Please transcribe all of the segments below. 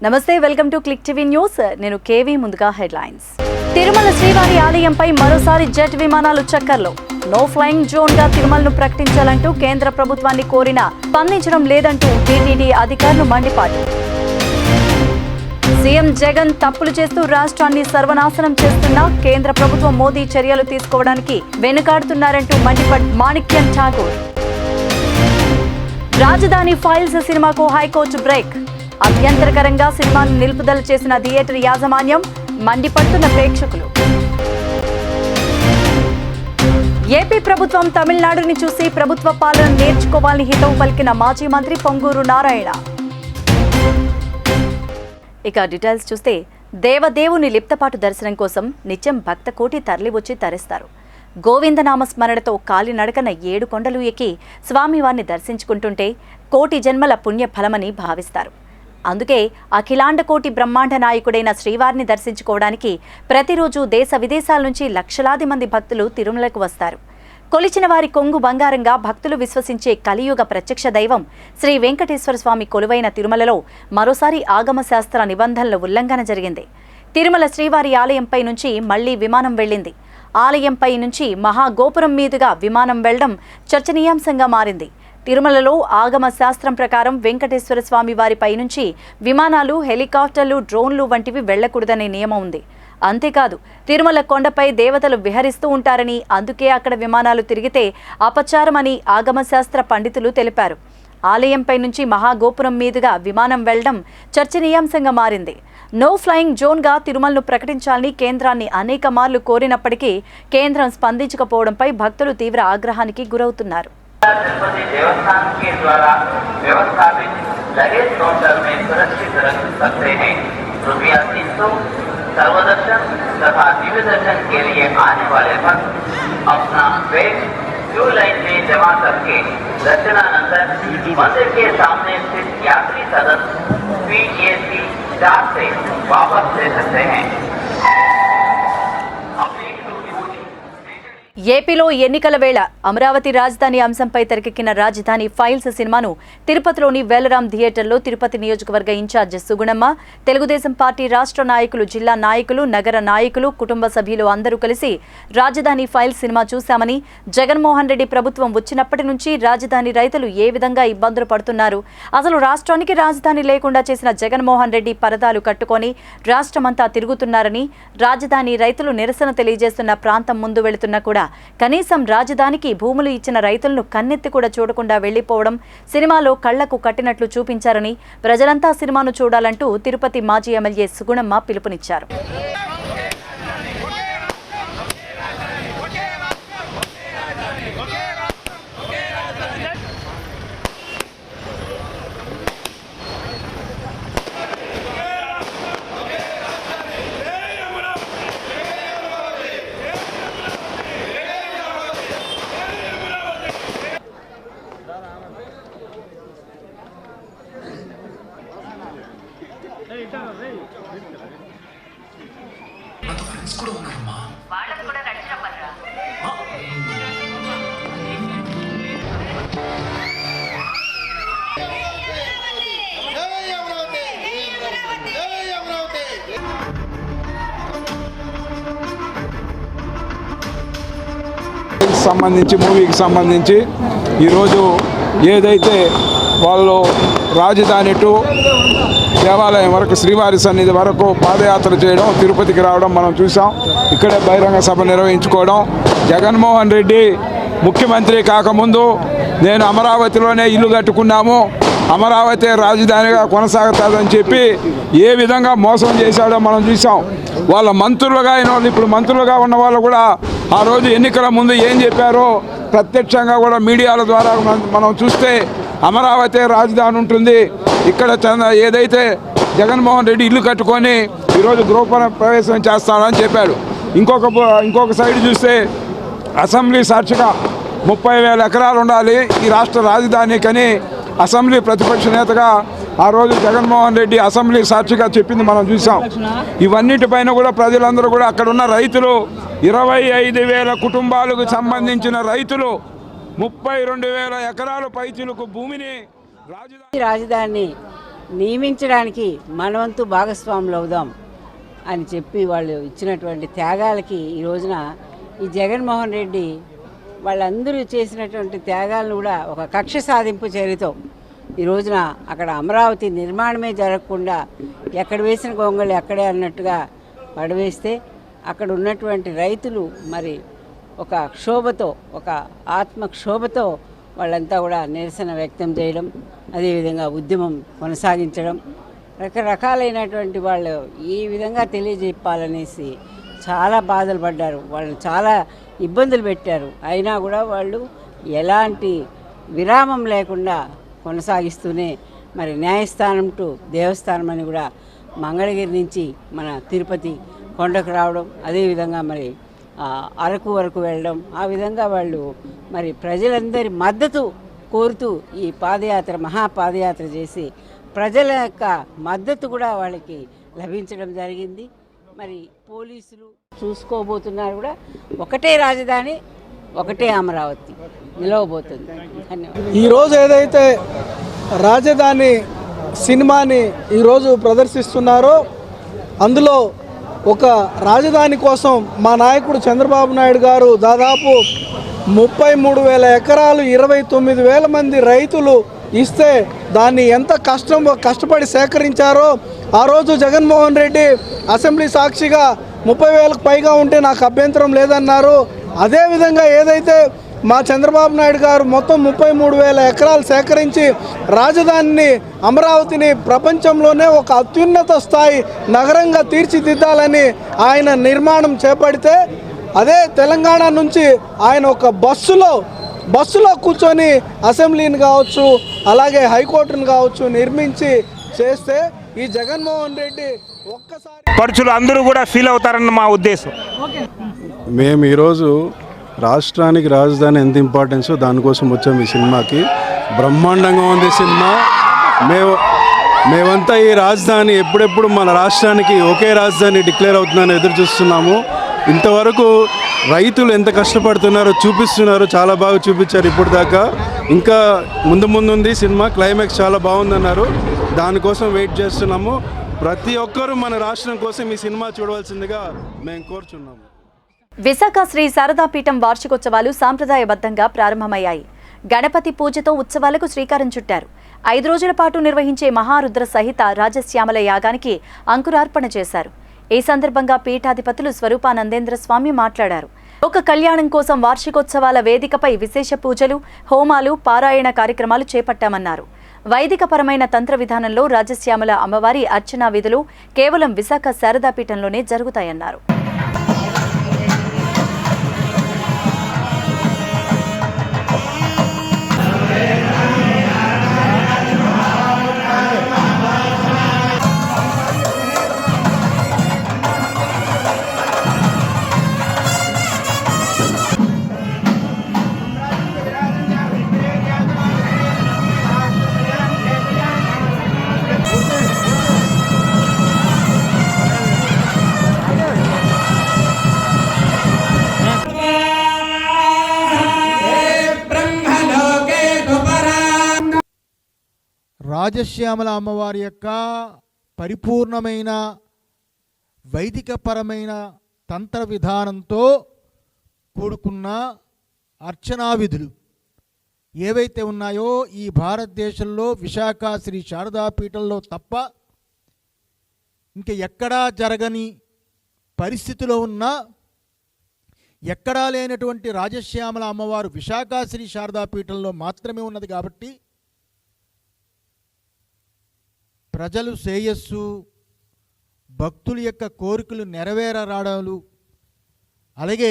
నమస్తే, welcome to click TV news. నేను KV. ముందుగా హెడ్లైన్స్. తిరుమల శ్రీవారి ఆలయంపై మరోసారి జెట్ విమానాలు చక్కర్లు. నో ఫ్లయింగ్ జోన్ గా తిరుమలను ప్రకటించాలంటూ కేంద్ర ప్రభుత్వాన్ని కోరినా స్పందించడం లేదంటూ టీటీడీ అధికారులు మండిపాటు. సీఎం జగన్ తప్పులు చేస్తూ రాష్ట్రాన్ని సర్వనాశనం చేస్తున్న కేంద్ర ప్రభుత్వం మోదీ చర్యలు తీసుకోవడానికి వెనుకాడుతున్నారంటూ మండిపడ్ మాణిక్యం ఠాకూర్. రాజధాని ఫైల్స్ సినిమాకు హైకోర్టు బ్రేక్. అభ్యంతరకరంగా సినిమాను నిలుపుదల చేసిన థియేటర్ యాజమాన్యం, మండిపడుతున్న ప్రేక్షకులు. ఏపీ ప్రభుత్వం తమిళనాడుని చూసి ప్రభుత్వ పాలన నేర్చుకోవాలని హితవు పలికిన మాజీ మంత్రి పొంగూరు నారాయణ. ఇక డీటెయిల్స్ చూస్తే, దేవదేవుని లిప్తపాటు దర్శనం కోసం నిత్యం భక్త కోటి తరలివచ్చి తరిస్తారు. గోవిందనామ స్మరణతో కాలినడకన 7 కొండలు ఎక్కి స్వామివారిని దర్శించుకుంటుంటే కోటి జన్మల పుణ్య ఫలమని భావిస్తారు. అందుకే అఖిలాండ కోటి బ్రహ్మాండ నాయకుడైన శ్రీవారిని దర్శించుకోవడానికి ప్రతిరోజు దేశ విదేశాల నుంచి లక్షలాది మంది భక్తులు తిరుమలకు వస్తారు. కొలిచిన వారి కొంగు బంగారంగా భక్తులు విశ్వసించే కలియుగ ప్రత్యక్ష దైవం శ్రీ వెంకటేశ్వర స్వామి కొలువైన తిరుమలలో మరోసారి ఆగమ శాస్త్ర నిబంధనల ఉల్లంఘన జరిగింది. తిరుమల శ్రీవారి ఆలయంపై నుంచి మళ్లీ విమానం వెళ్ళింది. ఆలయంపై నుంచి మహాగోపురం మీదుగా విమానం వెళ్లడం చర్చనీయాంశంగా మారింది. తిరుమలలో ఆగమ శాస్త్రం ప్రకారం వెంకటేశ్వర స్వామి వారిపై నుంచి విమానాలు, హెలికాప్టర్లు, డ్రోన్లు వంటివి వెళ్లకూడదనే నియమం ఉంది. అంతేకాదు, తిరుమల కొండపై దేవతలు విహరిస్తూ ఉంటారని, అందుకే అక్కడ విమానాలు తిరిగితే అపచారమని ఆగమశాస్త్ర పండితులు తెలిపారు. ఆలయంపై నుంచి మహాగోపురం మీదుగా విమానం వెళ్లడం చర్చనీయాంశంగా మారింది. నో ఫ్లయింగ్ జోన్గా తిరుమలను ప్రకటించాలని కేంద్రాన్ని అనేక మార్లు కోరినప్పటికీ కేంద్రం స్పందించకపోవడంపై భక్తులు తీవ్ర ఆగ్రహానికి గురవుతున్నారు. तिरुपति देवस्थान के द्वारा व्यवस्थापित लगेज काउंटर में सुरक्षित रख सकते हैं। ₹300 सर्वदर्शन तथा दिव्य दर्शन के लिए आने वाले भक्त अपना बैग क्यू लाइन में जमा करके दर्शनानंतर मंदिर के सामने स्थित यात्री सदन PAC 4 से वापस ले सकते हैं। ఏపీలో ఎన్నికల వేళ అమరావతి రాజధాని అంశంపై తెరకెక్కిన రాజధాని ఫైల్స్ సినిమాను తిరుపతిలోని వేలరాం థియేటర్లో తిరుపతి నియోజకవర్గ ఇన్ఛార్జ్ సుగుణమ్మ, తెలుగుదేశం పార్టీ రాష్ట్ర నాయకులు, జిల్లా నాయకులు, నగర నాయకులు, కుటుంబ సభ్యులు అందరూ కలిసి రాజధాని ఫైల్స్ సినిమా చూశామని, జగన్మోహన్ రెడ్డి ప్రభుత్వం వచ్చినప్పటి నుంచి రాజధాని రైతులు ఏ విధంగా ఇబ్బందులు పడుతున్నారు, అసలు రాష్ట్రానికి రాజధాని లేకుండా చేసిన జగన్మోహన్ రెడ్డి పరదాలు కట్టుకొని రాష్ట్రమంతా తిరుగుతున్నారని, రాజధాని రైతులు నిరసన తెలియజేస్తున్న ప్రాంతం ముందు వెళుతున్నా కూడా కనీసం రాజధానికి భూములు ఇచ్చిన రైతులను కన్నెత్తి కూడా చూడకుండా వెళ్లిపోవడం సినిమాలో కళ్లకు కట్టినట్లు చూపించారని, ప్రజలంతా సినిమాను చూడాలంటూ తిరుపతి మాజీ ఎమ్మెల్యే సుగుణమ్మ పిలుపునిచ్చారు. సంబంధించి మూవీకి సంబంధించి ఈరోజు ఏదైతే వాళ్ళు రాజధాని టు దేవాలయం వరకు, శ్రీవారి సన్నిధి వరకు పాదయాత్ర చేయడం, తిరుపతికి రావడం మనం చూసాం. ఇక్కడే బహిరంగ సభ నిర్వహించుకోవడం. జగన్మోహన్ రెడ్డి ముఖ్యమంత్రి కాకముందు నేను అమరావతిలోనే ఇల్లు కట్టుకున్నాము, అమరావతి రాజధానిగా కొనసాగుతుందని చెప్పి ఏ విధంగా మోసం చేశాడో మనం చూసాం. వాళ్ళ మంత్రులుగా అయిన వాళ్ళు, ఇప్పుడు మంత్రులుగా ఉన్న వాళ్ళు కూడా ఆ రోజు ఎన్నికల ముందు ఏం చెప్పారో ప్రత్యక్షంగా కూడా మీడియాల ద్వారా మనం చూస్తే అమరావతి రాజధాని ఉంటుంది, ఇక్కడ ఏదైతే జగన్మోహన్ రెడ్డి ఇల్లు కట్టుకొని ఈరోజు గృహ ప్రవేశం చేస్తాడని చెప్పాడు. ఇంకొక సైడ్ చూస్తే అసెంబ్లీ సాక్షిగా 30,000 ఎకరాలు ఉండాలి ఈ రాష్ట్ర రాజధానికని అసెంబ్లీ ప్రతిపక్ష నేతగా ఆ రోజు జగన్మోహన్ రెడ్డి అసెంబ్లీ సాక్షిగా చెప్పింది మనం చూసాం. ఇవన్నిటిపైన కూడా ప్రజలందరూ కూడా అక్కడ ఉన్న రైతులు 25,000 కుటుంబాలకు సంబంధించిన రైతులు 32,000 ఎకరాల పైచిలకు భూమిని రాజధాని నియమించడానికి మనవంతు భాగస్వాములు అవుదాం అని చెప్పి వాళ్ళు ఇచ్చినటువంటి త్యాగాలకి ఈ రోజున ఈ జగన్మోహన్ రెడ్డి వాళ్ళందరూ చేసినటువంటి త్యాగాలను కూడా ఒక కక్ష సాధింపు చర్యతో ఈ రోజున అక్కడ అమరావతి నిర్మాణమే జరగకుండా ఎక్కడ వేసిన గొంగళి అక్కడే అన్నట్టుగా పడవేస్తే అక్కడ ఉన్నటువంటి రైతులు మరి ఒక క్షోభతో, ఒక ఆత్మక్షోభతో వాళ్ళంతా కూడా నిరసన వ్యక్తం చేయడం, అదేవిధంగా ఉద్యమం కొనసాగించడం, రకరకాలైనటువంటి వాళ్ళు ఈ విధంగా తెలియజెప్పాలనేసి చాలా బాధలు పడ్డారు. వాళ్ళని చాలా ఇబ్బందులు పెట్టారు. అయినా కూడా వాళ్ళు ఎలాంటి విరామం లేకుండా కొనసాగిస్తూనే మరి న్యాయస్థానం టు దేవస్థానం అని కూడా మంగళగిరి నుంచి మన తిరుపతి కొండకు రావడం, అదేవిధంగా మరి అరకు వరకు వెళ్ళడం, ఆ విధంగా వాళ్ళు మరి ప్రజలందరి మద్దతు కోరుతూ ఈ పాదయాత్ర మహాపాదయాత్ర చేసి ప్రజల యొక్క మద్దతు కూడా వాళ్ళకి లభించడం జరిగింది. మరి పోలీసులు చూసుకోబోతున్నారు కూడా. ఒకటే రాజధాని, ఒకటే అమరావతి నిలవబోతుంది. ధన్యవాదాలు. ఈరోజు ఏదైతే రాజధాని సినిమాని ఈరోజు ప్రదర్శిస్తున్నారో అందులో ఒక రాజధాని కోసం మా నాయకుడు చంద్రబాబు నాయుడు గారు దాదాపు 33,000 ఎకరాలు 29,000 మంది రైతులు ఇస్తే దాన్ని ఎంత కష్టపడి సేకరించారో ఆ రోజు జగన్మోహన్ రెడ్డి అసెంబ్లీ సాక్షిగా 30,000కు పైగా ఉంటే నాకు అభ్యంతరం లేదన్నారు. అదేవిధంగా ఏదైతే మా చంద్రబాబు నాయుడు గారు మొత్తం 33,000 ఎకరాలు సేకరించి రాజధానిని అమరావతిని ప్రపంచంలోనే ఒక అత్యున్నత స్థాయి నగరంగా తీర్చిదిద్దాలని ఆయన నిర్మాణం చేపడితే, అదే తెలంగాణ నుంచి ఆయన ఒక బస్సులో కూర్చొని అసెంబ్లీని కావచ్చు, అలాగే హైకోర్టును కావచ్చు నిర్మించి చేస్తే ఈ జగన్మోహన్ రెడ్డి ఒక్కసారి పరుచులు అందరూ కూడా ఫీల్ అవుతారన్న మా ఉద్దేశం. మేము ఈరోజు రాష్ట్రానికి రాజధాని ఎంత ఇంపార్టెన్సో దానికోసం వచ్చాము. ఈ సినిమాకి బ్రహ్మాండంగా ఉంది సినిమా. మేమంతా ఈ రాజధాని ఎప్పుడెప్పుడు మన రాష్ట్రానికి ఒకే రాజధాని డిక్లేర్ అవుతుందని ఎదురు చూస్తున్నాము. ఇంతవరకు రైతులు ఎంత కష్టపడుతున్నారో చూపిస్తున్నారు, చాలా బాగా చూపించారు ఇప్పటిదాకా. ఇంకా ముందు సినిమా క్లైమాక్స్ చాలా బాగుందన్నారు. దానికోసం వెయిట్ చేస్తున్నాము. ప్రతి ఒక్కరూ మన రాష్ట్రం కోసం ఈ సినిమా చూడవలసిందిగా మేము కోరుచున్నాము. విశాఖ శ్రీ శారదాపీఠం వార్షికోత్సవాలు సాంప్రదాయబద్ధంగా ప్రారంభమయ్యాయి. గణపతి పూజతో ఉత్సవాలకు శ్రీకారం చుట్టారు. 5 రోజుల పాటు నిర్వహించే మహారుద్ర సహిత రాజశ్యామల యాగానికి అంకురార్పణ చేశారు. ఈ సందర్భంగా పీఠాధిపతులు స్వరూపానందేంద్ర స్వామి మాట్లాడారు. లోక కళ్యాణం కోసం వార్షికోత్సవాల వేదికపై విశేష పూజలు, హోమాలు, పారాయణ కార్యక్రమాలు చేపట్టామన్నారు. వైదికపరమైన తంత్ర విధానంలో రాజశ్యామల అమ్మవారి అర్చనా విధులు కేవలం విశాఖ శారదాపీఠంలోనే జరుగుతాయన్నారు. రాజశ్యామల అమ్మవారి యొక్క పరిపూర్ణమైన వైదికపరమైన తంత్ర విధానంతో కూడుకున్న అర్చనా విధులు ఏవైతే ఉన్నాయో ఈ భారతదేశంలో విశాఖ శ్రీ శారదాపీఠంలో తప్ప ఇంక ఎక్కడా జరగని పరిస్థితిలో ఉన్న, ఎక్కడా లేనటువంటి రాజశ్యామల అమ్మవారు విశాఖ శ్రీ శారదాపీఠంలో మాత్రమే ఉన్నది. కాబట్టి ప్రజలు శ్రేయస్సు, భక్తుల యొక్క కోరికలు నెరవేరరాడాలు, అలాగే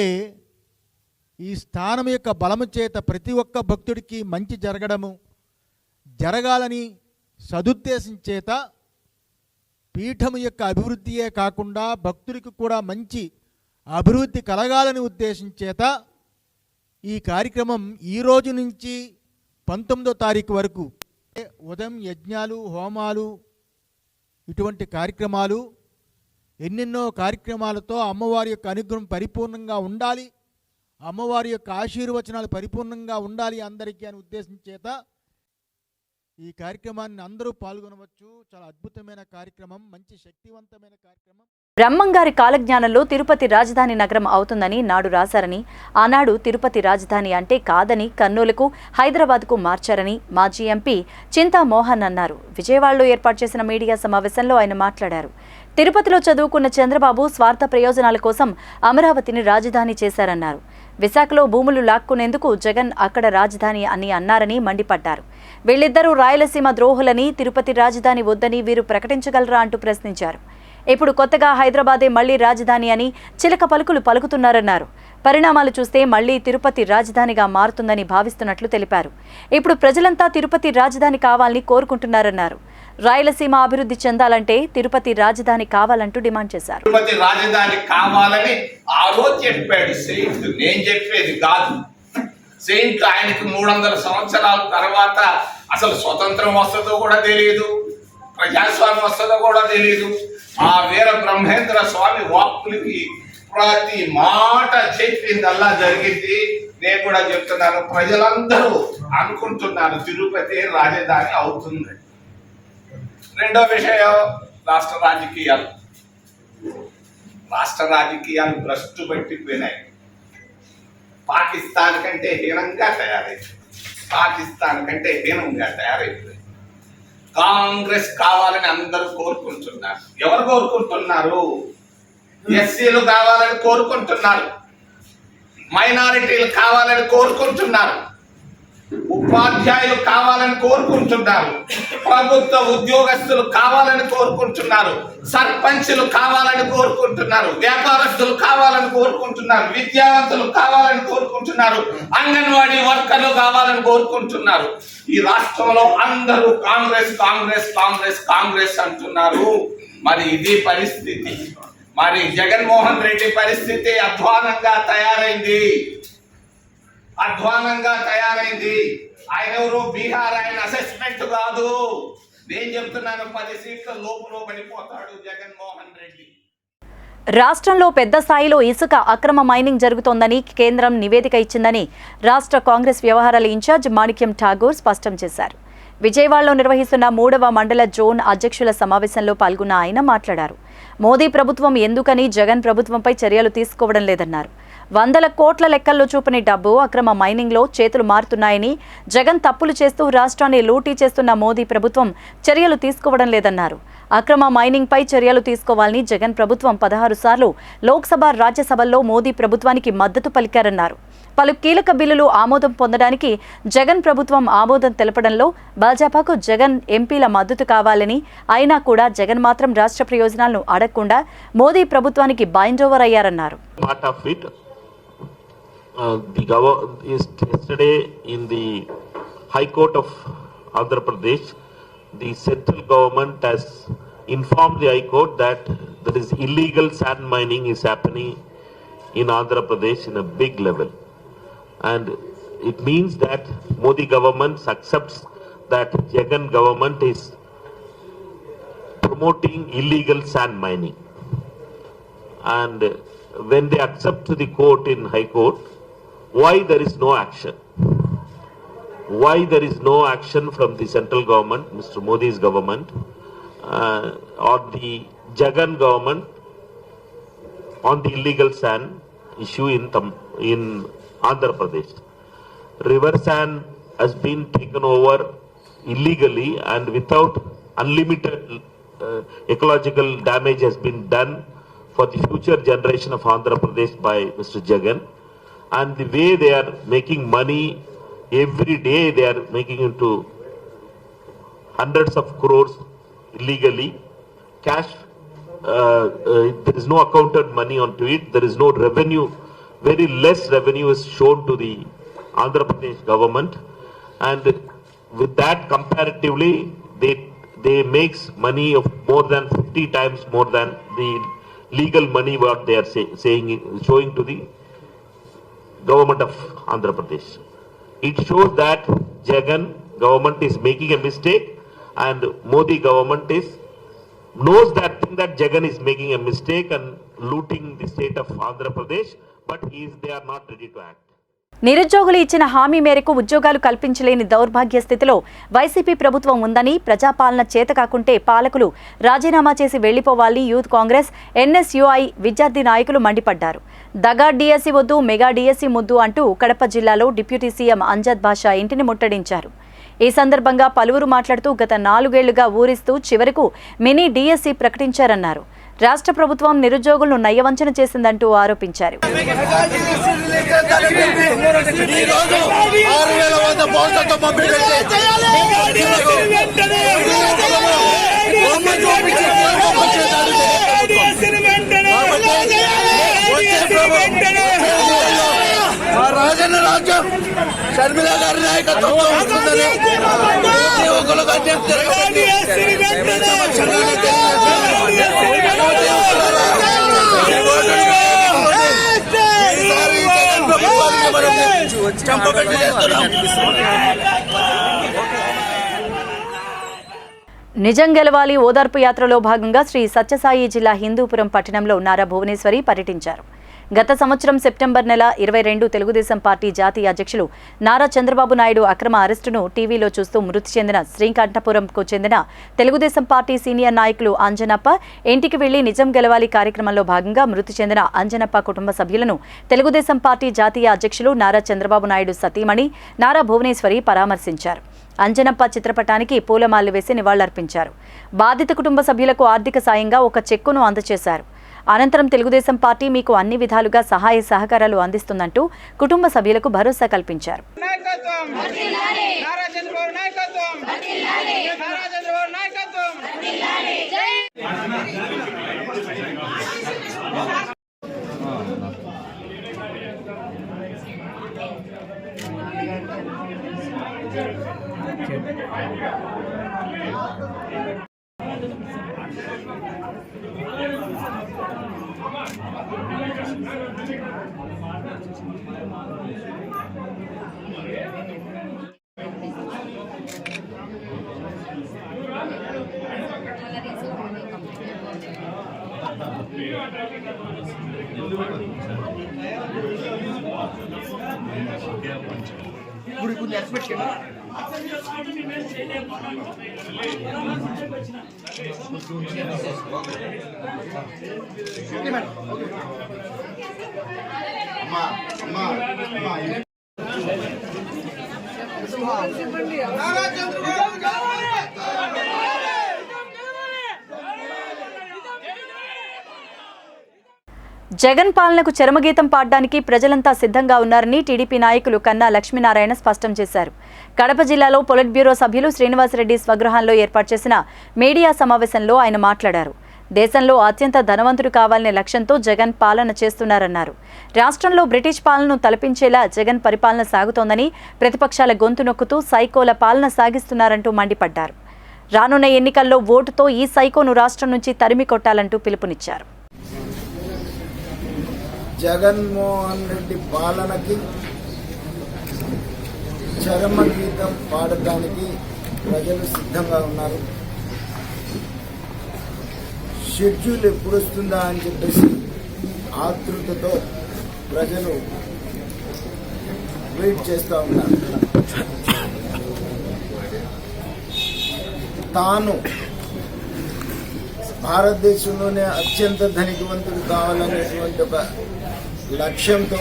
ఈ స్థానం యొక్క బలము చేత ప్రతి ఒక్క భక్తుడికి మంచి జరగాలని సదుద్దేశం చేత పీఠము యొక్క అభివృద్ధియే కాకుండా భక్తుడికి కూడా మంచి అభివృద్ధి కలగాలని ఉద్దేశం చేత ఈ కార్యక్రమం ఈ రోజు నుంచి 19వ తారీఖు వరకు ఉదయం యజ్ఞాలు, హోమాలు, ఇటువంటి కార్యక్రమాలు, ఎన్నెన్నో కార్యక్రమాలతో అమ్మవారి యొక్క అనుగ్రహం పరిపూర్ణంగా ఉండాలి, అమ్మవారి యొక్క ఆశీర్వచనాలు పరిపూర్ణంగా ఉండాలి అందరికీ అని ఉద్దేశం చేత ఈ కార్యక్రమాన్ని అందరూ పాల్గొనవచ్చు. చాలా అద్భుతమైన కార్యక్రమం, మంచి శక్తివంతమైన కార్యక్రమం. బ్రహ్మంగారి కాలజ్ఞానంలో తిరుపతి రాజధాని నగరం అవుతుందని నాడు రాశారని, ఆనాడు తిరుపతి రాజధాని అంటే కాదని కర్నూలుకు, హైదరాబాద్కు మార్చారని మాజీ ఎంపీ చింతా మోహన్ అన్నారు. విజయవాడలో ఏర్పాటు చేసిన మీడియా సమావేశంలో ఆయన మాట్లాడారు. తిరుపతిలో చదువుకున్న చంద్రబాబు స్వార్థ ప్రయోజనాల కోసం అమరావతిని రాజధాని చేశారన్నారు. విశాఖలో భూములు లాక్కునేందుకు జగన్ అక్కడ రాజధాని అని అన్నారని మండిపడ్డారు. వీళ్ళిద్దరూ రాయలసీమ ద్రోహులని, తిరుపతి రాజధాని వద్దని వీరు ప్రకటించగలరా అంటూ ప్రశ్నించారు. ఇప్పుడు కొత్తగా హైదరాబాదే మళ్లీ రాజధాని అని చిలక పలుకులు పలుకుతున్నారన్నారు. పరిణామాలు చూస్తే మళ్లీ తిరుపతి రాజధానిగా మారుతుందని భావిస్తున్నట్లు తెలిపారు. ఇప్పుడు ప్రజలంతా తిరుపతి రాజధాని కావాలని కోరుకుంటున్నారన్నారు. రాయలసీమ అభివృద్ధి చెందాలంటే తిరుపతి రాజధాని కావాలంటూ డిమాండ్ చేశారు. తిరుపతి రాజధాని కావాలని ఆ రోజు చెప్పాడు సెయింట్, నేను చెప్పేది కాదు. సెయింట్ ఆయనకి 300 సంవత్సరాల తర్వాత అసలు స్వతంత్రం వస్తుందో కూడా తెలియదు, ప్రజాస్వామ్యం వస్తుందో కూడా తెలియదు. ఆ వీర బ్రహ్మేంద్ర స్వామి వాక్కులకి ప్రతి మాట చెప్పిందల్లా జరిగింది. నేను కూడా చెప్తున్నాను, ప్రజలందరూ అనుకుంటున్నారు తిరుపతి రాజధాని అవుతుంది. రెండో విషయం, రాష్ట్ర రాజకీయాలు. రాష్ట్ర రాజకీయాలు భ్రష్టు పట్టిపోయినాయి. పాకిస్తాన్ కంటే హీనంగా తయారైంది. కాంగ్రెస్ కావాలని అందరూ కోరుకుంటున్నారు. ఎవరు కోరుకుంటున్నారు? ఎస్సీలు కావాలని కోరుకుంటున్నారు, మైనారిటీలు కావాలని కోరుకుంటున్నారు, ఉపాధ్యాయులు కావాలని కోరుకుంటున్నారు, ప్రభుత్వ ఉద్యోగస్తులు కావాలని కోరుకుంటున్నారు, సర్పంచులు కావాలని కోరుకుంటున్నారు, వ్యాపారస్తులు కావాలని కోరుకుంటున్నారు, విద్యావంతులు కావాలని కోరుకుంటున్నారు, అంగన్వాడీ వర్కర్లు కావాలని కోరుకుంటున్నారు. ఈ రాష్ట్రంలో అందరూ కాంగ్రెస్ కాంగ్రెస్ కాంగ్రెస్ కాంగ్రెస్ అంటున్నారు. మరి ఇది పరిస్థితి. మరి జగన్మోహన్ రెడ్డి పరిస్థితి అధ్వానంగా తయారైంది. ఆయన ఎవరు? బీహార్, ఆయన అసెస్మెంట్ కాదు. నేను చెప్తున్నాను, 10 సీట్ల లోపులో పడిపోతాడు జగన్మోహన్ రెడ్డి. రాష్ట్రంలో పెద్ద స్థాయిలో ఇసుక అక్రమ మైనింగ్ జరుగుతోందని కేంద్రం నివేదిక ఇచ్చిందని రాష్ట్ర కాంగ్రెస్ వ్యవహారాల ఇన్ఛార్జ్ మాణిక్యం ఠాగూర్ స్పష్టం చేశారు. విజయవాడలో నిర్వహిస్తున్న 3వ మండల జోన్ అధ్యక్షుల సమావేశంలో పాల్గొన్న ఆయన మాట్లాడారు. మోదీ ప్రభుత్వం ఎందుకని జగన్ ప్రభుత్వంపై చర్యలు తీసుకోవడం లేదన్నారు. 100 కోట్ల లెక్కల్లో చూపని డబ్బు అక్రమ మైనింగ్లో చేతులు మారుతున్నాయని, జగన్ తప్పులు చేస్తూ రాష్ట్రాన్ని లూటీ చేస్తున్న మోదీ ప్రభుత్వం చర్యలు తీసుకోవడం లేదన్నారు. అక్రమ మైనింగ్పై చర్యలు తీసుకోవాలని జగన్ ప్రభుత్వం 16 సార్లు లోక్సభ, రాజ్యసభల్లో మోదీ ప్రభుత్వానికి మద్దతు పలికారన్నారు. పలు కీలక బిల్లులు ఆమోదం పొందడానికి జగన్ ప్రభుత్వం ఆమోదం తెలపడంలో భాజపాకు జగన్ ఎంపీల మద్దతు కావాలని, అయినా కూడా జగన్ మాత్రం రాష్ట్ర ప్రయోజనాలను అడగకుండా మోదీ ప్రభుత్వానికి బైండ్ ఓవర్ అయ్యారన్నారు. Yesterday in the High Court of Andhra Pradesh, the central government has informed the High Court that there is illegal sand mining is happening in Andhra Pradesh in a big level, and it means that Modi government accepts that Jagan government is promoting illegal sand mining, and when they accept to the court in High Court, why there is no action? Why there is no action from the central government, Mr. Modi's government, or the Jagan government on the illegal sand issue in Andhra Pradesh? River sand has been taken over illegally and without unlimited ecological damage has been done for the future generation of Andhra Pradesh by Mr. Jagan. And the way they are making money, every day they are making into hundreds of crores illegally. Cash, there is no accounted money onto it. There is no revenue. Very less revenue is shown to the Andhra Pradesh government. And with that comparatively, they makes money of more than 50 times more than the legal money what they are showing to the government of Andhra Pradesh. It shows that Jagan government is making a mistake, and Modi government knows that thing, that Jagan is making a mistake and looting the state of Andhra Pradesh, but they are not ready to act. నిరుద్యోగులు ఇచ్చిన హామీ మేరకు ఉద్యోగాలు కల్పించలేని దౌర్భాగ్య స్థితిలో YCP ప్రభుత్వం ఉందని, ప్రజాపాలన చేతకాకుంటే పాలకులు రాజీనామా చేసి వెళ్లిపోవాలని యూత్ కాంగ్రెస్, ఎన్ఎస్యుఐ విద్యార్థి నాయకులు మండిపడ్డారు. దగా డిఎస్సి వద్దు, మెగా డిఎస్సి ముద్దు అంటూ కడప జిల్లాలో డిప్యూటీ సీఎం అంజద్ బాషా ఇంటిని ముట్టడించారు. ఈ సందర్భంగా పలువురు మాట్లాడుతూ గత 4 ఏళ్లుగా ఊరిస్తూ చివరకు మినీ డిఎస్సి ప్రకటించారన్నారు. రాష్ట్ర ప్రభుత్వం నిరుద్యోగులను నయ్యవంచన చేసిందంటూ ఆరోపించారు. రాజన్న రాజ్యం షర్మిల గారి నాయకత్వంలో ఉంటుందని నిజం గెలవాలి ఓదార్పు యాత్రలో భాగంగా శ్రీ సత్యసాయి జిల్లా హిందూపురం పట్టణంలో నారా భువనేశ్వరి పర్యటించారు. గత సంవత్సరం సెప్టెంబర్ నెల 22 తెలుగుదేశం పార్టీ జాతీయ అధ్యక్షులు నారా చంద్రబాబు నాయుడు అక్రమ అరెస్టును టీవీలో చూస్తూ మృతి చెందిన శ్రీకంఠపురంకు చెందిన తెలుగుదేశం పార్టీ సీనియర్ నాయకులు అంజనప్ప ఇంటికి వెళ్లి నిజం గెలవాలి కార్యక్రమంలో భాగంగా మృతి చెందిన అంజనప్ప కుటుంబ సభ్యులను తెలుగుదేశం పార్టీ జాతీయ అధ్యక్షులు నారా చంద్రబాబు నాయుడు సతీమణి నారా భువనేశ్వరి పరామర్శించారు. అంజనప్ప చిత్రపటానికి పూలమాలలు వేసి నివాళులర్పించారు. బాధిత కుటుంబ సభ్యులకు ఆర్థిక సాయంగా ఒక చెక్కును అందజేశారు. అనంతరం తెలుగుదేశం పార్టీ మీకు అన్ని విధాలుగా సహాయ సహకారాలు అందిస్తుందంటూ కుటుంబ సభ్యులకు భరోసా కల్పించారు. జగన్ పాలనకు చరమగీతం పాడడానికి ప్రజలంతా సిద్ధంగా ఉన్నారని టీడీపీ నాయకులు కన్నా లక్ష్మీనారాయణ స్పష్టం చేశారు. కడప జిల్లాలో పొలిట్ బ్యూరో సభ్యులు శ్రీనివాసరెడ్డి స్వగృహంలో ఏర్పాటు చేసిన మీడియా సమావేశంలో ఆయన మాట్లాడారు. దేశంలో అత్యంత ధనవంతుడు కావాలనే లక్ష్యంతో జగన్ పాలన చేస్తున్నారన్నారు. రాష్ట్రంలో బ్రిటిష్ పాలనను తలపించేలా జగన్ పరిపాలన సాగుతోందని, ప్రతిపక్షాల గొంతు నొక్కుతూ సైకోల పాలన సాగిస్తున్నారంటూ మండిపడ్డారు. రానున్న ఎన్నికల్లో ఓటుతో ఈ సైకోను రాష్ట్రం నుంచి తరిమి కొట్టాలంటూ పిలుపునిచ్చారు. జగన్మోహన్ రెడ్డి పాలనకి చరమగీతం పాడటానికి ప్రజలు సిద్ధంగా ఉన్నారు. షెడ్యూల్ ఎప్పుడు వస్తుందా అని చెప్పేసి ఆతృతతో ప్రజలు వెయిట్ చేస్తూ ఉన్నారు. తాను భారతదేశంలోనే అత్యంత ధనికవంతుడు కావాలనేటువంటి ఒక లక్ష్యంతో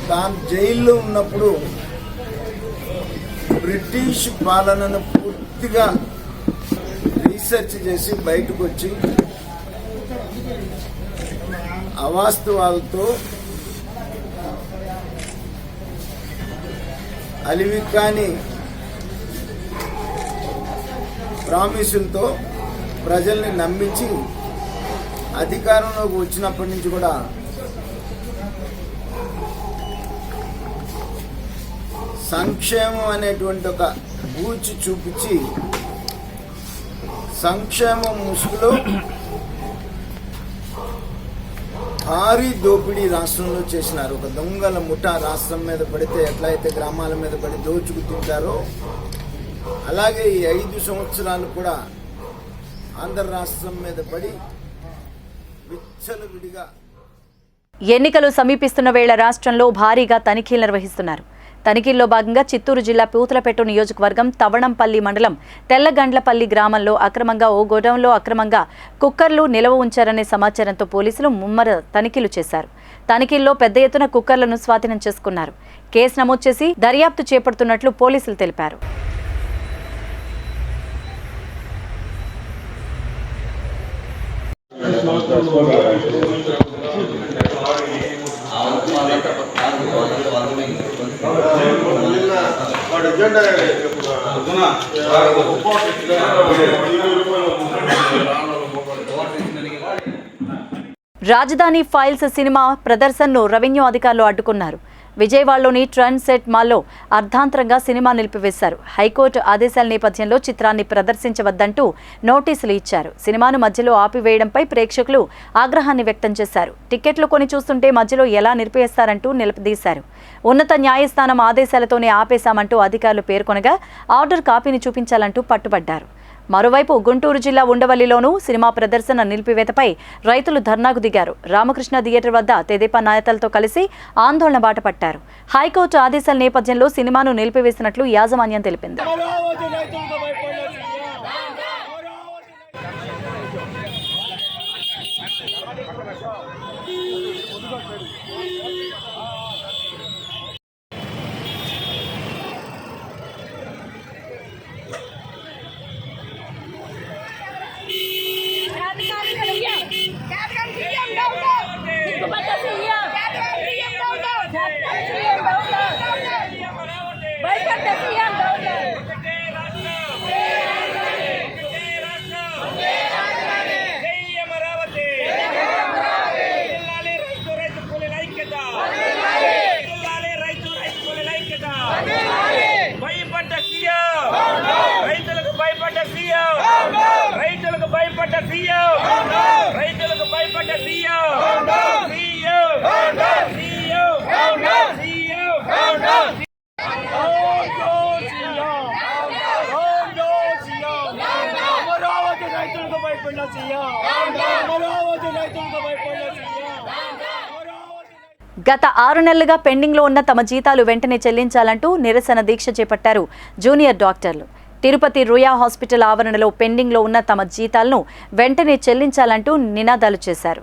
తాను జైల్లో ఉన్నప్పుడు బ్రిటిష్ పాలనను పూర్తిగా రీసెర్చ్ చేసి బయటకు వచ్చి అవాస్తవాలతో అలివికాని ప్రామిసులతో ప్రజల్ని నమ్మించి అధికారంలోకి వచ్చినప్పటి నుంచి కూడా సంక్షేమం అనేటువంటి ఒక బూచి చూపించి సంక్షేమం ముసుగులో భారీ దోపిడీ రాష్ట్రంలో చేసినారు. ఒక దొంగల ముఠా రాష్ట్రం మీద పడితే ఎట్లయితే గ్రామాల మీద పడి దోచుకు తింటారో అలాగే ఈ 5 సంవత్సరాలు కూడా ఆంధ్ర రాష్ట్రం మీద పడి విచ్చలవిడిగా ఎన్నికలు సమీపిస్తున్న వేళ రాష్ట్రంలో భారీగా తనిఖీలు నిర్వహిస్తున్నారు. తనిఖీల్లో భాగంగా చిత్తూరు జిల్లా పూతలపేట నియోజకవర్గం తవణంపల్లి మండలం తెల్లగండ్లపల్లి గ్రామంలో అక్రమంగా ఓ గోడౌన్లో అక్రమంగా కుక్కర్లు నిల్వ ఉంచారనే సమాచారంతో పోలీసులు ముమ్మర తనిఖీలు చేశారు. తనిఖీల్లో పెద్ద ఎత్తున కుక్కర్లను స్వాధీనం చేసుకున్నారు. కేసు నమోదు చేసి దర్యాప్తు చేపడుతున్నట్లు పోలీసులు తెలిపారు. రాజధాని ఫైల్స్ సినిమా ప్రదర్శనను రెవెన్యూ అధికారులు అడ్డుకున్నారు. విజయవాడలోని ట్రెండ్ సెట్ మాల్లో అర్ధాంతరంగా సినిమా నిలిపివేశారు. హైకోర్టు ఆదేశాల నేపథ్యంలో చిత్రాన్ని ప్రదర్శించవద్దంటూ నోటీసులు ఇచ్చారు. సినిమాను మధ్యలో ఆపివేయడంపై ప్రేక్షకులు ఆగ్రహాన్ని వ్యక్తం చేశారు. టికెట్లు కొని చూస్తుంటే మధ్యలో ఎలా నిలిపేస్తారంటూ నిలదీశారు. ఉన్నత న్యాయస్థానం ఆదేశాలతోనే ఆపేశామంటూ అధికారులు పేర్కొనగా ఆర్డర్ కాపీని చూపించాలంటూ పట్టుబడ్డారు. మరోవైపు గుంటూరు జిల్లా ఉండవల్లిలోనూ సినిమా ప్రదర్శన నిలిపివేతపై రైతులు ధర్నాకు దిగారు. రామకృష్ణ థియేటర్ వద్ద తెదేపా నేతలతో కలిసి ఆందోళన బాట పట్టారు. హైకోర్టు ఆదేశాల నేపథ్యంలో సినిమాను నిలిపివేసినట్లు యాజమాన్యం తెలిపింది. గత 6 నెలలుగా పెండింగ్లో ఉన్న తమ జీతాలు వెంటనే చెల్లించాలంటూ నిరసన దీక్ష చేపట్టారు జూనియర్ డాక్టర్లు. తిరుపతి రుయా హాస్పిటల్ ఆవరణలో పెండింగ్లో ఉన్న తమ జీతాలను వెంటనే చెల్లించాలంటూ నినాదాలు చేశారు.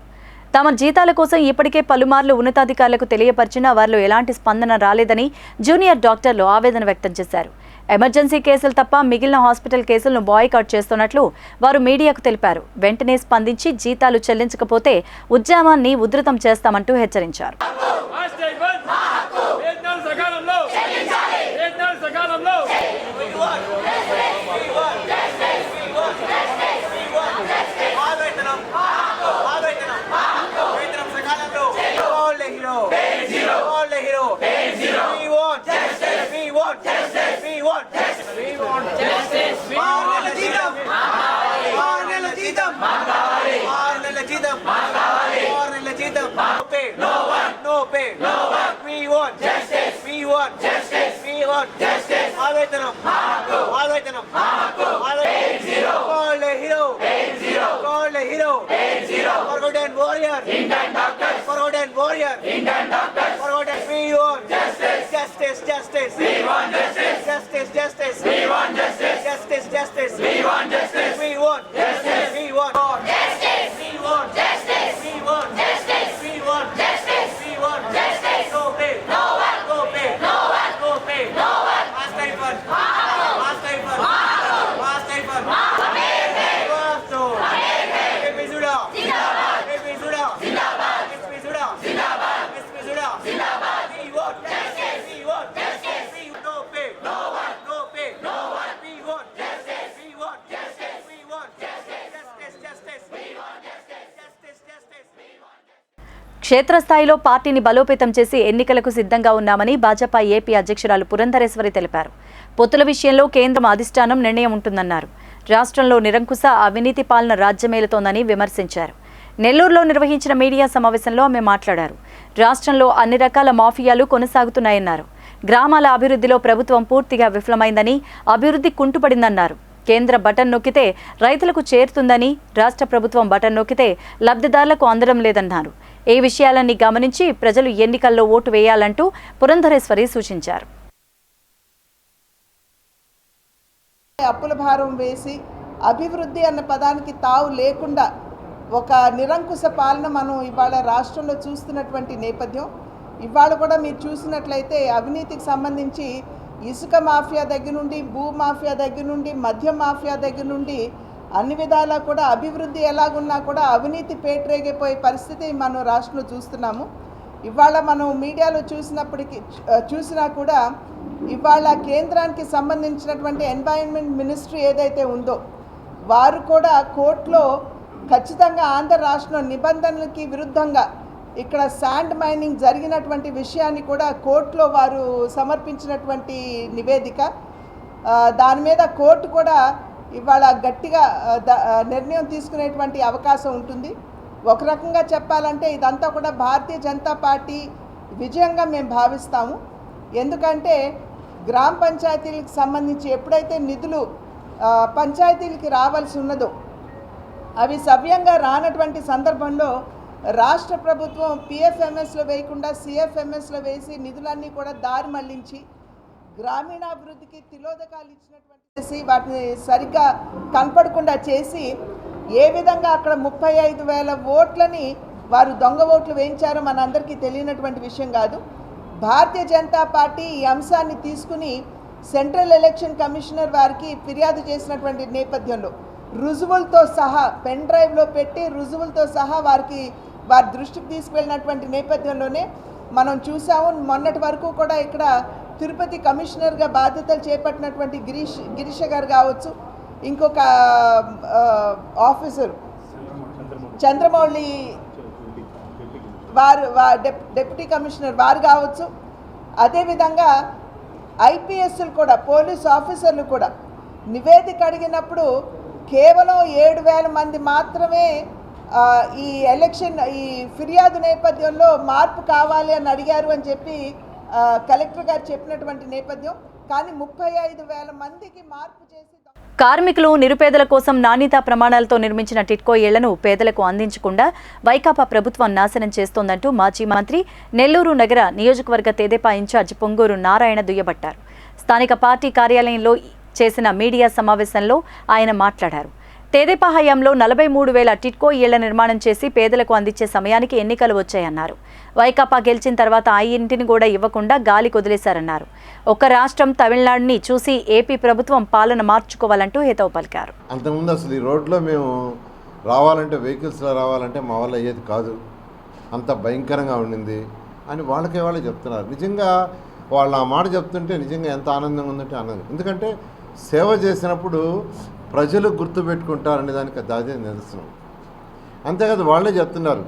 తమ జీతాల కోసం ఇప్పటికే పలుమార్లు ఉన్నతాధికారులకు తెలియపరిచినా వారిలో ఎలాంటి స్పందన రాలేదని జూనియర్ డాక్టర్లు ఆవేదన వ్యక్తం చేశారు. ఎమర్జెన్సీ కేసులు తప్ప మిగిలిన హాస్పిటల్ కేసులను బాయ్కాట్ చేస్తున్నట్లు వారు మీడియాకు తెలిపారు. వెంటనే స్పందించి జీతాలు చెల్లించకపోతే ఉద్యమాన్ని ఉధృతం చేస్తామంటూ హెచ్చరించారు. క్షేత్రస్థాయిలో పార్టీని బలోపేతం చేసి ఎన్నికలకు సిద్ధంగా ఉన్నామని భాజపా ఏపీ అధ్యక్షురాలు పురంధరేశ్వరి తెలిపారు. పొత్తుల విషయంలో కేంద్రం అధిష్టానం నిర్ణయం ఉంటుందన్నారు. రాష్ట్రంలో నిరంకుశ అవినీతి పాలన రాజ్యమేలుతోందని విమర్శించారు. నెల్లూరులో నిర్వహించిన మీడియా సమావేశంలో ఆమె మాట్లాడారు. రాష్ట్రంలో అన్ని రకాల మాఫియాలు కొనసాగుతున్నాయన్నారు. గ్రామాల అభివృద్ధిలో ప్రభుత్వం పూర్తిగా విఫలమైందని, అభివృద్ధి కుంటుపడిందన్నారు. కేంద్ర బటన్ నొక్కితే రైతులకు చేరుతుందని, రాష్ట్ర ప్రభుత్వం బటన్ నొక్కితే లబ్ధిదారులకు అందడం లేదన్నారు. ఈ విషయాలన్నీ గమనించి ప్రజలు ఎన్నికల్లో ఓటు వేయాలంటూ పురంధరేశ్వరి సూచించారు. అప్పుల భారం వేసి అభివృద్ధి అన్న పదానికి తావు లేకుండా ఒక నిరంకుశ పాలన మనం ఇవాళ రాష్ట్రంలో చూస్తున్నటువంటి నేపథ్యం. ఇవాళ కూడా మీరు చూసినట్లయితే అవినీతికి సంబంధించి ఇసుక మాఫియా దగ్గర నుండి, భూ మాఫియా దగ్గర నుండి, మద్యం మాఫియా దగ్గర నుండి అన్ని విధాలా కూడా అభివృద్ధి ఎలాగున్నా కూడా అవినీతి పేటరేగిపోయే పరిస్థితి మనం రాష్ట్రంలో చూస్తున్నాము. ఇవాళ మనం మీడియాలో చూసినా కూడా ఇవాళ కేంద్రానికి సంబంధించినటువంటి ఎన్వైరన్మెంట్ మినిస్ట్రీ ఏదైతే ఉందో వారు కూడా కోర్టులో ఖచ్చితంగా ఆంధ్ర రాష్ట్ర నిబంధనలకి విరుద్ధంగా ఇక్కడ శాండ్ మైనింగ్ జరిగినటువంటి విషయాన్ని కూడా కోర్టులో వారు సమర్పించినటువంటి నివేదిక. దాని మీద కోర్టు కూడా ఇవాళ గట్టిగా నిర్ణయం తీసుకునేటువంటి అవకాశం ఉంటుంది. ఒక రకంగా చెప్పాలంటే ఇదంతా కూడా భారతీయ జనతా పార్టీ విజయంగా మేము భావిస్తాము. ఎందుకంటే గ్రామ పంచాయతీలకు సంబంధించి ఎప్పుడైతే నిధులు పంచాయతీలకి రావాల్సి ఉన్నదో అవి సవ్యంగా రానటువంటి సందర్భంలో రాష్ట్ర ప్రభుత్వం పిఎఫ్ఎంఎస్లో వేయకుండా సిఎఫ్ఎంఎస్లో వేసి నిధులన్నీ కూడా దారి మళ్లించి గ్రామీణాభివృద్ధికి తిలోదకాలు ఇచ్చినటువంటి వాటిని సరిగ్గా కనపడకుండా చేసి ఏ విధంగా అక్కడ 35,000 ఓట్లని వారు దొంగ ఓట్లు వేయించారో మనందరికీ తెలియనటువంటి విషయం కాదు. భారతీయ జనతా పార్టీ ఈ అంశాన్ని తీసుకుని సెంట్రల్ ఎలక్షన్ కమిషనర్ వారికి ఫిర్యాదు చేసినటువంటి నేపథ్యంలో రుజువులతో సహా పెన్ డ్రైవ్లో పెట్టి రుజువులతో సహా వారి దృష్టికి తీసుకువెళ్ళినటువంటి నేపథ్యంలోనే మనం చూసాము. మొన్నటి వరకు కూడా ఇక్కడ తిరుపతి కమిషనర్గా బాధ్యతలు చేపట్టినటువంటి గిరీష గారు కావచ్చు, ఇంకొక ఆఫీసర్ చంద్రమౌళి వారు డిప్యూటీ కమిషనర్ వారు కావచ్చు, అదేవిధంగా ఐపీఎస్లు కూడా పోలీస్ ఆఫీసర్లు కూడా నివేదిక అడిగినప్పుడు కేవలం 7,000 మంది మాత్రమే ఈ ఎలక్షన్ ఈ ఫిర్యాదు నేపథ్యంలో మార్పు కావాలి అని అడిగారు అని చెప్పి కలెక్టర్ గారు చెప్పినటువంటి నేపథ్యం. కానీ 35,000 మందికి మార్పు చేసి కార్మికులు, నిరుపేదల కోసం నాణ్యతా ప్రమాణాలతో నిర్మించిన టిట్కో ఇళ్లను పేదలకు అందించకుండా వైకాపా ప్రభుత్వం నాశనం చేస్తోందంటూ మాజీ మంత్రి, నెల్లూరు నగర నియోజకవర్గ తెదేపా ఇన్ఛార్జ్ పొంగూరు నారాయణ దుయ్యబట్టారు. స్థానిక పార్టీ కార్యాలయంలో చేసిన మీడియా సమావేశంలో ఆయన మాట్లాడారు. తెదేపా హయాంలో 43,000 టిట్కో ఇళ్ల నిర్మాణం చేసి పేదలకు అందించే సమయానికి ఎన్నికలు వచ్చాయన్నారు. వైకాపా గెలిచిన తర్వాత ఆ ఇంటిని కూడా ఇవ్వకుండా గాలి కొదిలేశారన్నారు. ఒక రాష్ట్రం తమిళనాడుని చూసి ఏపీ ప్రభుత్వం పాలన మార్చుకోవాలంటూ హితవు పలికారు. అంతకుముందు అసలు ఈ రోడ్లో మేము రావాలంటే వెహికల్స్లో రావాలంటే మా వల్ల అయ్యేది కాదు, అంత భయంకరంగా ఉండింది అని వాళ్ళే చెప్తున్నారు. నిజంగా వాళ్ళు ఆ మాట చెప్తుంటే నిజంగా ఎంత ఆనందంగా ఉందంటే ఆనందం. ఎందుకంటే సేవ చేసినప్పుడు ప్రజలు గుర్తుపెట్టుకుంటారనే దానికి అదే నిదర్శనం. అంతేకాదు వాళ్ళే చెప్తున్నారు.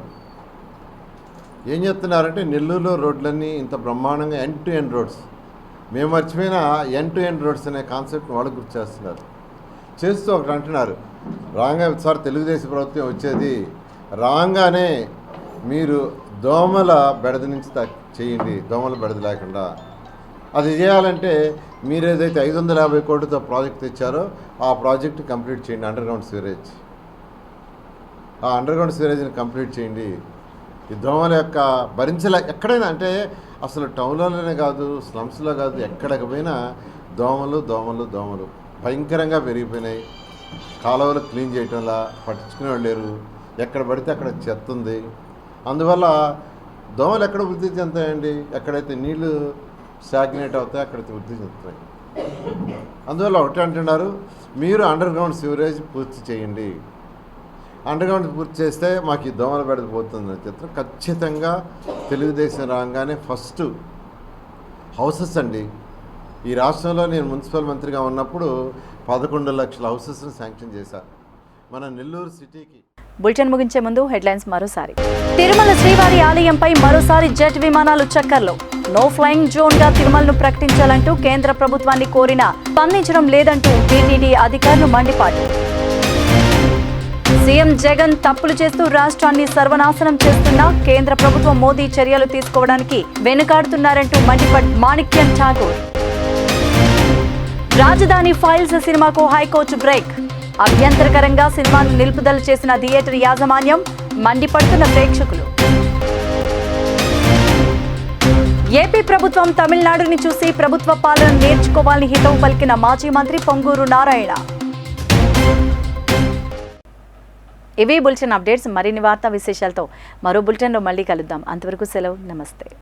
ఏం చెప్తున్నారంటే నెల్లూరులో రోడ్లన్నీ ఇంత బ్రహ్మాండంగా ఎండ్ టు ఎండ్ రోడ్స్, మేము మర్చిపోయిన ఎండ్ టు ఎండ్ రోడ్స్ అనే కాన్సెప్ట్ వాళ్ళు గుర్తు చేస్తున్నారు. చేస్తూ ఒకటి అంటున్నారు, రాగా సార్ తెలుగుదేశం ప్రభుత్వం వచ్చేది రాగానే మీరు దోమల బెడద నుంచి చేయండి, దోమల బెడద లేకుండా. అది చేయాలంటే మీరు ఏదైతే 550 కోట్లతో ప్రాజెక్ట్ తెచ్చారో ఆ ప్రాజెక్ట్ కంప్లీట్ చేయండి. అండర్గ్రౌండ్ సివరేజ్, ఆ అండర్గ్రౌండ్ సివరేజ్ని కంప్లీట్ చేయండి. ఈ దోమల యొక్క ఎక్కడైనా అంటే అసలు టౌన్లోనే కాదు, స్లమ్స్లో కాదు, ఎక్కడికి పోయినా దోమలు భయంకరంగా పెరిగిపోయినాయి. కాలువలు క్లీన్ చేయటంలా పట్టించుకునే వాళ్ళు లేరు, ఎక్కడ పడితే అక్కడ చెత్త ఉంది. అందువల్ల దోమలు ఎక్కడ వృద్ధి చెందుతాయండి? ఎక్కడైతే నీళ్లు స్టాగ్నేట్ అవుతాయి అక్కడైతే వృద్ధి చెందుతాయి. అందువల్ల ఒకటి అంటున్నారు, మీరు అండర్గ్రౌండ్ సివరేజ్ పూర్తి చేయండి. అండర్గ్రౌండ్ పూర్తి చేస్తే మాకు ఈ దోమల బెడద పోతుందని చెప్తారు. ఖచ్చితంగా తెలుగుదేశం రాగానే ఫస్ట్ హౌసెస్ అండి. ఈ రాష్ట్రంలో నేను మున్సిపల్ మంత్రిగా ఉన్నప్పుడు 11 లక్షల హౌసెస్ని శాంక్షన్ చేశారు మన నెల్లూరు సిటీకి. బులెటిన్ ముగించే ముందు హెడ్లైన్స్ మరోసారి. తిరుమల శ్రీవారి ఆలయంపై మరోసారి జెట్ విమానాలు చక్కర్లు. నో ఫ్లయింగ్ జోన్ గా తిరుమలను ప్రకటించాలంటూ కేంద్ర ప్రభుత్వాన్ని కోరినా స్పందించడం లేదంటూ టీటీడీ అధికారులు మండిపాటు. సీఎం జగన్ తప్పులు చేస్తూ రాష్ట్రాన్ని సర్వనాశనం చేస్తున్నా కేంద్ర ప్రభుత్వం మోదీ చర్యలు తీసుకోవడానికి వెనుకాడుతున్నారంటూ మండిపట్ మాణిక్యం ఠాగూర్. రాజధాని ఫైల్స్ సినిమాకు హైకోర్టు బ్రేక్. అభ్యంతరకరంగా సినిమాను నిలుపుదల చేసిన థియేటర్ యాజమాన్యం, మండిపడుతున్న ప్రేక్షకులు. ఏపీ ప్రభుత్వం తమిళనాడుని చూసి ప్రభుత్వ పాలన నేర్చుకోవాలని హితవు పలికిన మాజీ మంత్రి పొంగూరు నారాయణ. ఇవి బులెటిన్ అప్డేట్స్. మరిన్ని వార్తా విశేషాలతో మరో బులెటిన్లో మళ్ళీ కలుద్దాం. అంతవరకు సెలవు, నమస్తే.